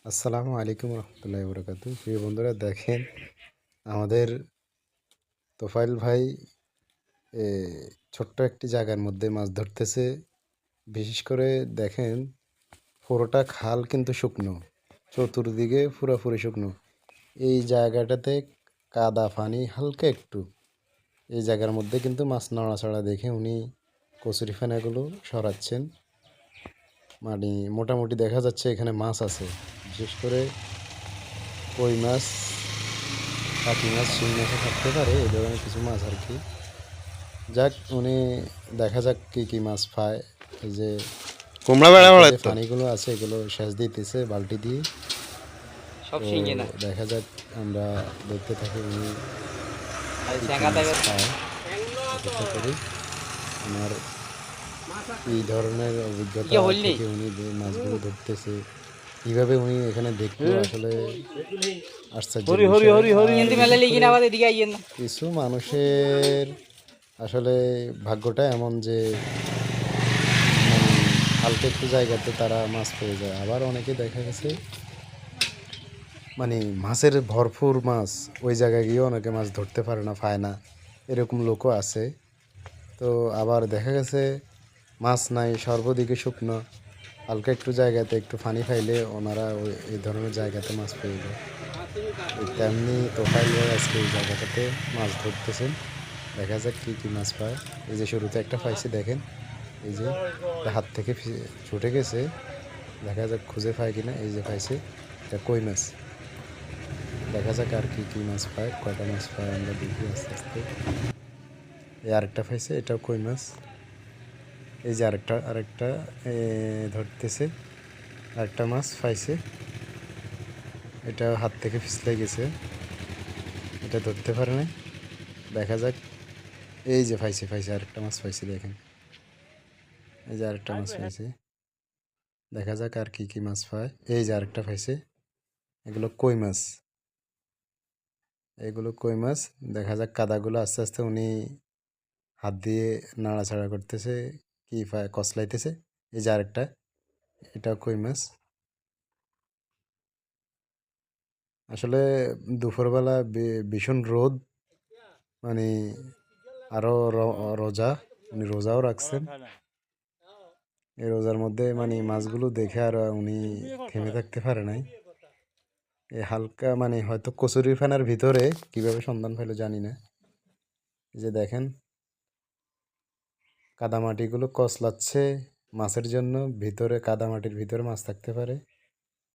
আসসালামু আলাইকুম রহমতুল্লাহি বরকাতু। প্রিয় বন্ধুরা, দেখেন আমাদের তোফাইল ভাই এ, ছোট্ট একটি জায়গার মধ্যে মাছ ধরতেছে। বিশেষ করে দেখেন, পুরোটা খাল কিন্তু শুকনো, চতুর্দিকে পুরোপুরি শুকনো। এই জায়গাটাতে কাদা পানি হালকা একটু, এই জায়গার মধ্যে কিন্তু মাছ নড়াচড়া দেখে উনি কচুরি ফেনাগুলো সরাচ্ছেন। মানে মোটামুটি দেখা যাচ্ছে এখানে মাছ আছে, বিশেষ করে কই মাছ, কাটি মাছ, শিং মাছও থাকতে পারে, এই ধরনের কিছু মাছ আর কি। যাক, উনি দেখা যাক কি কি মাছ পায়। এই যে কুমড়া বেড়া হালকা বেড়ায় যে তো পানিগুলো আছে এগুলো সেচ দিতেছে বালতি দিয়ে। সব তো শিঙে না দেখা যাক, আমরা দেখতে থাকি উনি আর কি কি চ্যাঙ্গা মাছ থাকে পায়। অপেক্ষা করি ওনার এই ধরনের অভিজ্ঞতা ইয়ে হলনি থেকে উনি যে মাছগুলো ধরতেছে, কিভাবে উনি এখানে দেখলো, আসলে আশ্চর্যের হরি হরি বিষয়। হরি হরি আর কিন্তু মেলে বিশেষ লিগি করে না আবার এদিকে আইয়েন না কিছু মানুষের আসলে ভাগ্যটা এমন যে মানে হালকা একটু জায়গাতে তারা মাছ পেয়ে যায়। আবার অনেকে দেখা গেছে মানে মাছের ভরপুর মাছ, ওই জায়গায় গিয়েও অনেকে মাছ ধরতে পারে না, পায় না, এরকম লোকও আছে। তো আবার দেখা গেছে মাছ নাই, সর্বদিকে শুকনো, হালকা একটু জায়গাতে একটু পানি পাইলে ওনারা ওই এই ধরনের জায়গাতে মাছ পেয়ে যায়। এই তেমনি তোফাইল ভাই আজকে এই জায়গাটাতে মাছ ধরতেছেন। দেখা যাক কি কি মাছ পায়। এই যে শুরুতে একটা পাইছে, দেখেন, এই যে এটা হাত থেকে ছুটে গেছে, দেখা যাক খুঁজে পায় কিনা। এই যে পাইছে, এটা কই মাছ। দেখা যাক আর কি কি মাছ পায়, কয়টা মাছ পায় আমরা দেখি আস্তে আস্তে। এই আরেকটা পাইছে, এটাও কই মাছ। এই যে আরেকটা আরেকটা ধরতেছে, আরেকটা মাছ পাইছে, এটা হাত থেকে পিছলে গেছে, এটা ধরতে পারে না। দেখা যাক, এই যে পাইছে পাইছে আরেকটা মাছ পাইছে, দেখেন, এই যে আরেকটা মাছ পাইছে। দেখা যাক আর কি কি মাছ পায়। এই যে আরেকটা পাইছে, এগুলো কই মাছ, এগুলো কই মাছ। দেখা যাক কাদাগুলো আস্তে আস্তে উনি হাত দিয়ে নাড়াচাড়া করতেছে, কি কসলাইতেছে। এই যে আরেকটা, এটাও কই মাছ। আসলে দুপুরবেলা ভীষণ রোদ, মানে আরো রোজা, উনি রোজাও রাখছেন। এই রোজার মধ্যে মানে মাছগুলো দেখে আর উনি থেমে থাকতে পারে নাই। এই হালকা মানে হয়তো কচুরি ফেনার ভিতরে কিভাবে সন্ধান পেলো জানি না। এই যে দেখেন, কাদামাটিগুলো কসলাচ্ছে মাছের জন্য, ভিতরে কাদামাটির ভিতরে মাছ থাকতে পারে।